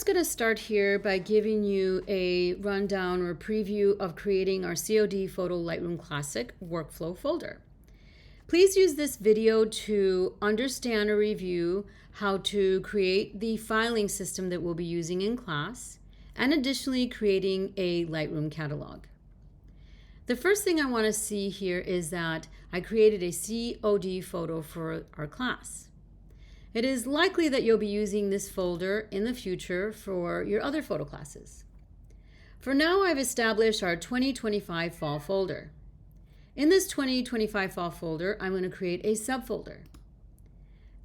I'm going to start here by giving you a rundown or preview of creating our COD Photo Lightroom Classic workflow folder. Please use this video to understand or review how to create the filing system that we'll be using in class, and additionally creating a Lightroom catalog. The first thing I want to see here is that I created a COD photo for our class. It is likely that you'll be using this folder in the future for your other photo classes. For now, I've established our 2025 fall folder. In this 2025 fall folder, I'm going to create a subfolder.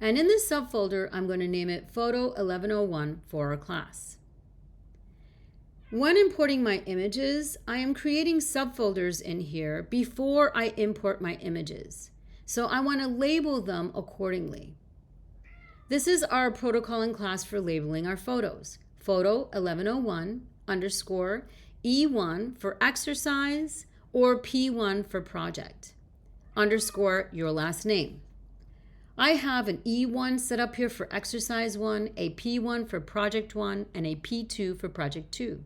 And in this subfolder, I'm going to name it Photo 1101 for our class. When importing my images, I am creating subfolders in here before I import my images. So I want to label them accordingly. This is our protocol in class for labeling our photos. Photo 1101 underscore E1 for exercise or P1 for project, underscore your last name. I have an E1 set up here for exercise 1, a P1 for project 1, and a P2 for project 2.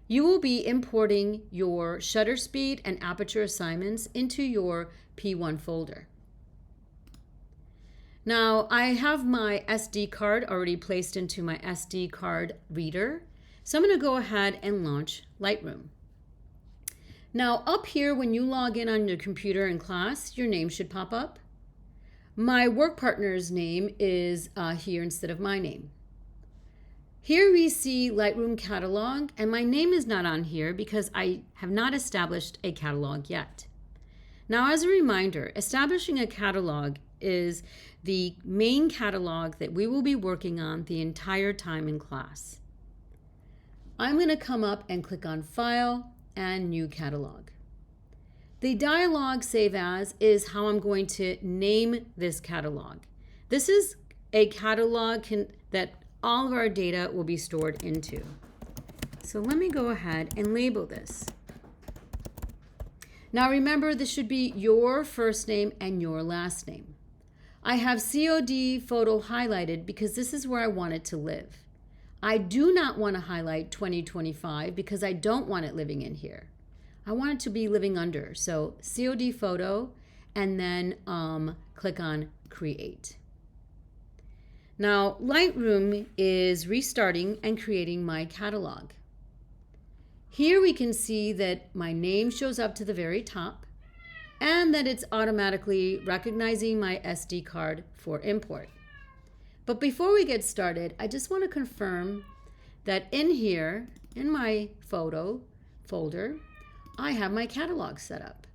You will be importing your shutter speed and aperture assignments into your P1 folder. Now, I have my SD card already placed into my SD card reader, so I'm going to go ahead and launch Lightroom. Now, up here, when you log in on your computer in class, your name should pop up. My work partner's name is here instead of my name. Here we see Lightroom Catalog, and my name is not on here because I have not established a catalog yet. Now, as a reminder, establishing a catalog is the main catalog that we will be working on the entire time in class. I'm going to come up and click on File and New Catalog. The dialog Save As is how I'm going to name this catalog. This is a catalog that all of our data will be stored into. So let me go ahead and label this. Now remember, this should be your first name and your last name. I have COD photo highlighted because this is where I want it to live. I do not want to highlight 2025 because I don't want it living in here. I want it to be living under. So COD photo, and then click on Create. Now Lightroom is restarting and creating my catalog. Here we can see that my name shows up to the very top, and that it's automatically recognizing my SD card for import. But before we get started, I just want to confirm that in here, in my photo folder, I have my catalog set up.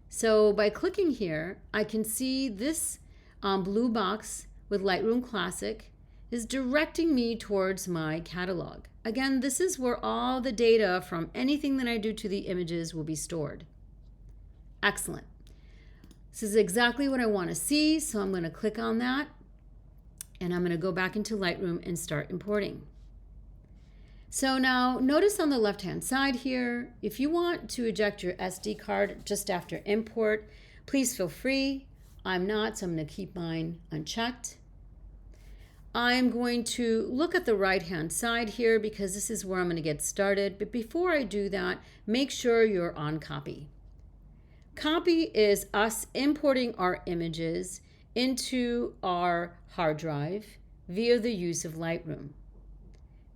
So by clicking here, I can see this blue box with Lightroom Classic is directing me towards my catalog. Again, this is where all the data from anything that I do to the images will be stored. Excellent. This is exactly what I want to see, so I'm going to click on that, and I'm going to go back into Lightroom and start importing. So now notice on the left-hand side here, if you want to eject your SD card just after import, please feel free. I'm not, so I'm going to keep mine unchecked. I'm going to look at the right-hand side here because this is where I'm going to get started. But before I do that, make sure you're on copy. Copy is us importing our images into our hard drive via the use of Lightroom.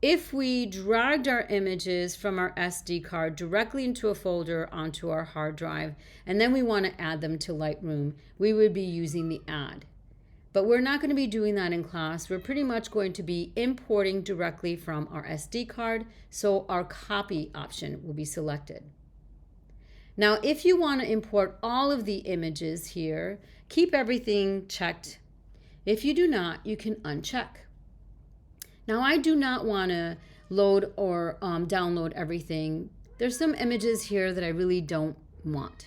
If we dragged our images from our SD card directly into a folder onto our hard drive, and then we want to add them to Lightroom, we would be using the add. But we're not going to be doing that in class. We're pretty much going to be importing directly from our SD card, so our copy option will be selected. Now, if you want to import all of the images here, keep everything checked. If you do not, you can uncheck. Now, I do not want to load or download everything. There's some images here that I really don't want.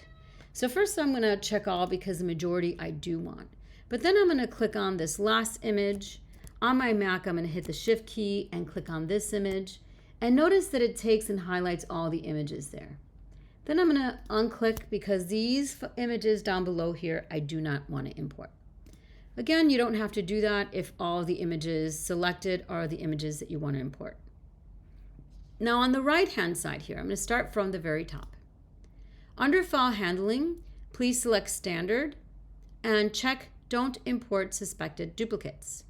So first I'm going to check all because the majority I do want. But then I'm going to click on this last image. On my Mac, I'm going to hit the Shift key and click on this image. And notice that it takes and highlights all the images there. Then I'm going to unclick because these images down below here, I do not want to import. Again, you don't have to do that if all the images selected are the images that you want to import. Now on the right-hand side here, I'm going to start from the very top. Under File Handling, please select Standard and check Don't Import Suspected Duplicates.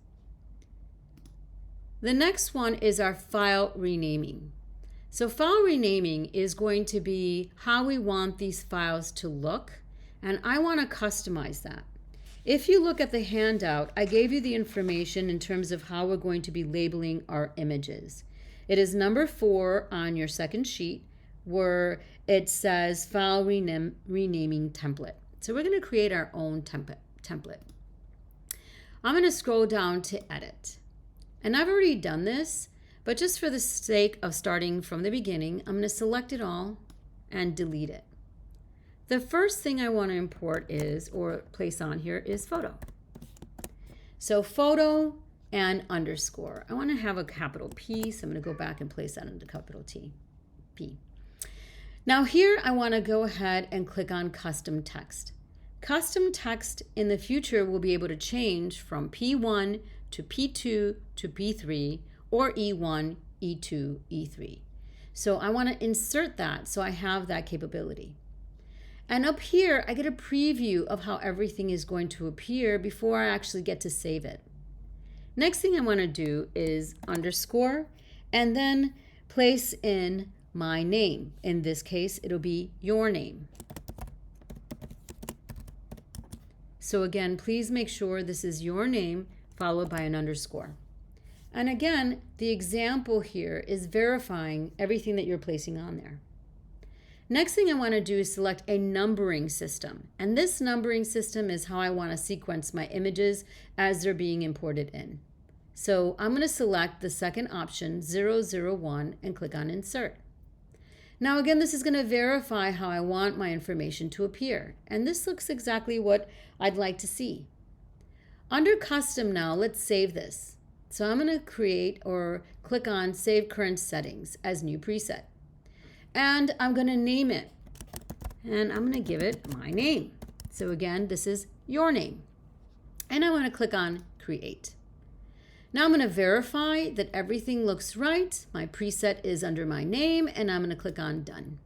The next one is our file renaming. So file renaming is going to be how we want these files to look, and I want to customize that. If you look at the handout, I gave you the information in terms of how we're going to be labeling our images. It is number 4 on your second sheet where it says file renaming template. So we're going to create our own template. I'm going to scroll down to edit. And I've already done this, but just for the sake of starting from the beginning, I'm going to select it all and delete it. The first thing I want to import is, or place on here, is photo. So photo and underscore. I want to have a capital P, so I'm going to go back and place that into capital P. Now here I want to go ahead and click on custom text. Custom text in the future will be able to change from P1 to P2 to P3 or E1, E2, E3. So I want to insert that so I have that capability. And up here, I get a preview of how everything is going to appear before I actually get to save it. Next thing I want to do is underscore and then place in my name. In this case, it'll be your name. So again, please make sure this is your name followed by an underscore. And again, the example here is verifying everything that you're placing on there. Next thing I want to do is select a numbering system. And this numbering system is how I want to sequence my images as they're being imported in. So I'm going to select the second option, 001, and click on Insert. Now again, this is going to verify how I want my information to appear. And this looks exactly what I'd like to see. Under Custom now, let's save this. So I'm going to create or click on Save Current Settings as New Preset. And I'm going to name it. And I'm going to give it my name. So again, this is your name. And I want to click on Create. Now I'm going to verify that everything looks right. My preset is under my name, and I'm going to click on Done.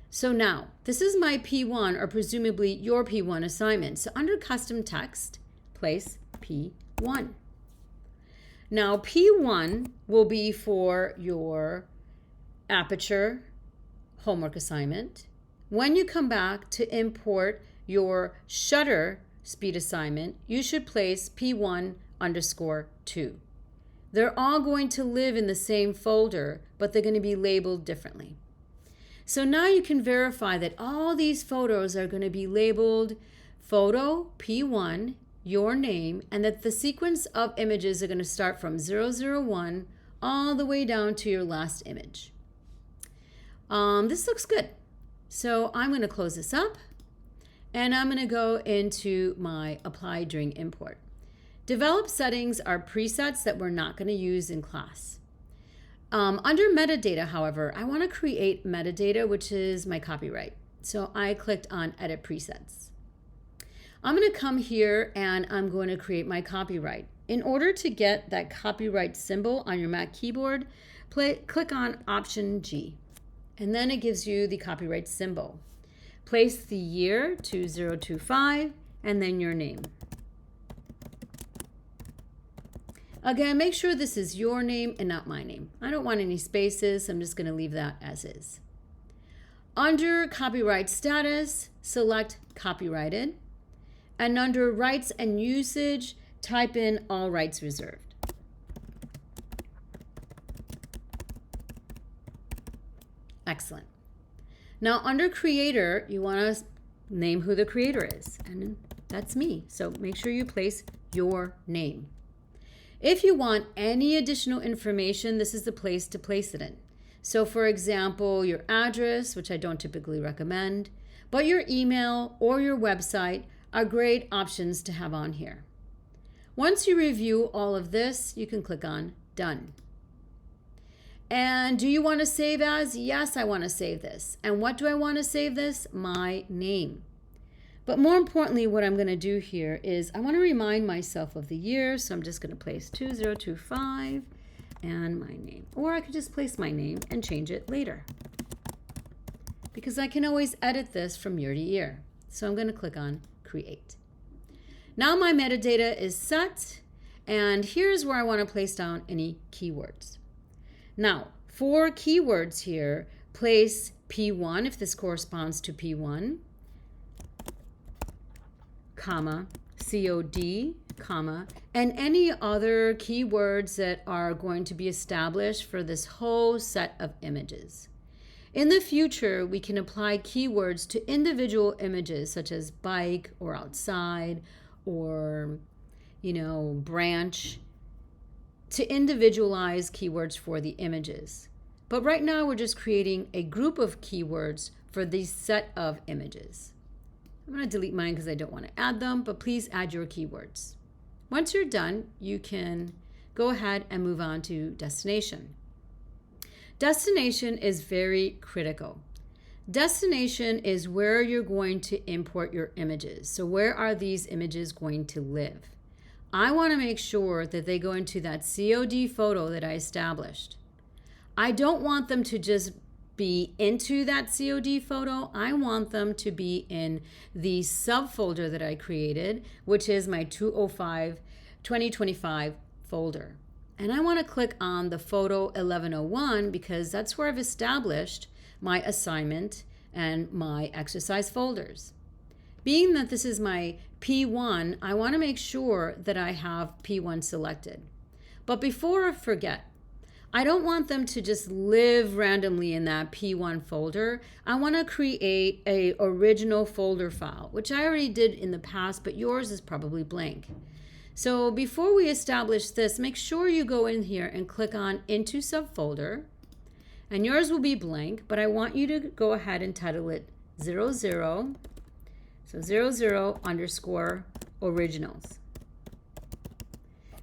So now, this is my P1, or presumably your P1 assignment. So under Custom Text, place P1. Now P1 will be for your Aperture homework assignment. When you come back to import your Shutter speed assignment, you should place P1_2. They're all going to live in the same folder, but they're going to be labeled differently. So now you can verify that all these photos are going to be labeled photo P1, your name, and that the sequence of images are going to start from 001 all the way down to your last image. This looks good. So I'm going to close this up and I'm going to go into my Apply During Import. Develop settings are presets that we're not going to use in class. Under metadata, however, I want to create metadata, which is my copyright. So I clicked on Edit Presets. I'm going to come here and I'm going to create my copyright. In order to get that copyright symbol on your Mac keyboard, click on Option G. And then it gives you the copyright symbol. Place the year 2025 and then your name. Again, make sure this is your name and not my name. I don't want any spaces, so I'm just going to leave that as is. Under copyright status, select copyrighted. And under rights and usage, type in all rights reserved. Excellent. Now under creator, you want to name who the creator is, and that's me. So make sure you place your name. If you want any additional information, this is the place to place it in. So for example, your address, which I don't typically recommend, but your email or your website are great options to have on here. Once you review all of this, you can click on Done. And do you want to save as? Yes, I want to save this. And what do I want to save this? My name. But more importantly, what I'm going to do here is I want to remind myself of the year. So I'm just going to place 2025 and my name. Or I could just place my name and change it later, because I can always edit this from year to year. So I'm going to click on Create. Now my metadata is set, and here's where I want to place down any keywords. Now, for keywords here, place P1 if this corresponds to P1, comma, COD, comma, and any other keywords that are going to be established for this whole set of images. In the future, we can apply keywords to individual images such as bike or outside or, branch, to individualize keywords for the images. But right now, we're just creating a group of keywords for this set of images. I'm going to delete mine because I don't want to add them, but please add your keywords. Once you're done, you can go ahead and move on to destination. Destination is very critical. Destination is where you're going to import your images. So where are these images going to live? I want to make sure that they go into that COD photo that I established. I don't want them to just be into that COD photo. I want them to be in the subfolder that I created, which is my 2025 folder. And I want to click on the photo 1101 because that's where I've established my assignment and my exercise folders. Being that this is my P1, I want to make sure that I have P1 selected. But before I forget, I don't want them to just live randomly in that P1 folder. I want to create a original folder file, which I already did in the past, but yours is probably blank. So before we establish this, make sure you go in here and click on Into Subfolder, and yours will be blank, but I want you to go ahead and title it 00, so 00_originals.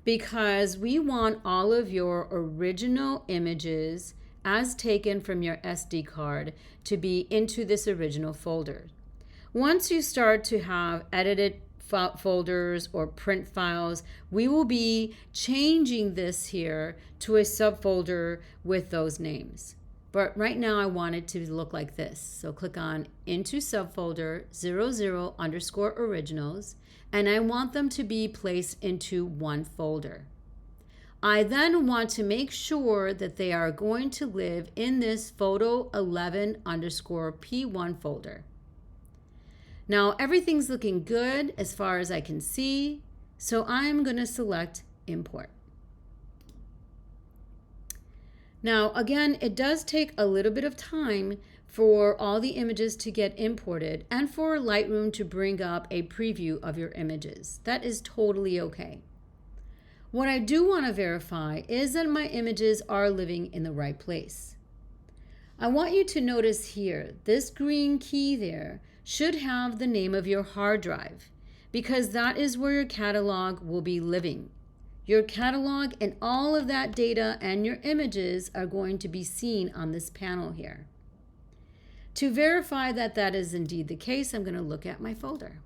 Because we want all of your original images as taken from your SD card to be into this original folder. Once you start to have edited folders or print files, we will be changing this here to a subfolder with those names. But right now I want it to look like this. So click on Into Subfolder 00_originals, and I want them to be placed into one folder. I then want to make sure that they are going to live in this photo 11_P1 folder. Now everything's looking good as far as I can see, so I'm going to select Import. Now again, it does take a little bit of time for all the images to get imported and for Lightroom to bring up a preview of your images. That is totally okay. What I do want to verify is that my images are living in the right place. I want you to notice here, this green key there should have the name of your hard drive, because that is where your catalog will be living. Your catalog and all of that data and your images are going to be seen on this panel here. To verify that that is indeed the case, I'm going to look at my folder.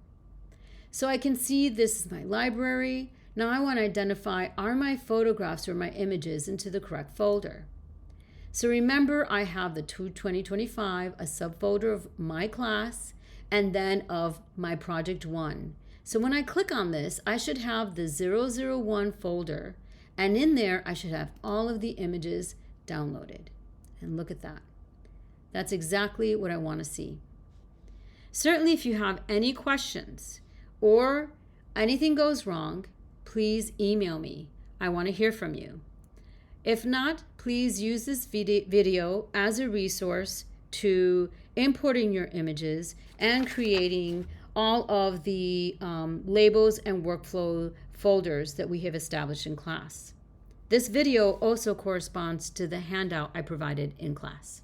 So I can see this is my library. Now I want to identify, are my photographs or my images into the correct folder? So remember, I have the 2025, a subfolder of my class, and then of my project 1. So when I click on this, I should have the 001 folder, and in there I should have all of the images downloaded. And look at that. That's exactly what I want to see. Certainly if you have any questions or anything goes wrong, please email me. I want to hear from you. If not, please use this video as a resource to importing your images and creating all of the labels and workflow folders that we have established in class. This video also corresponds to the handout I provided in class.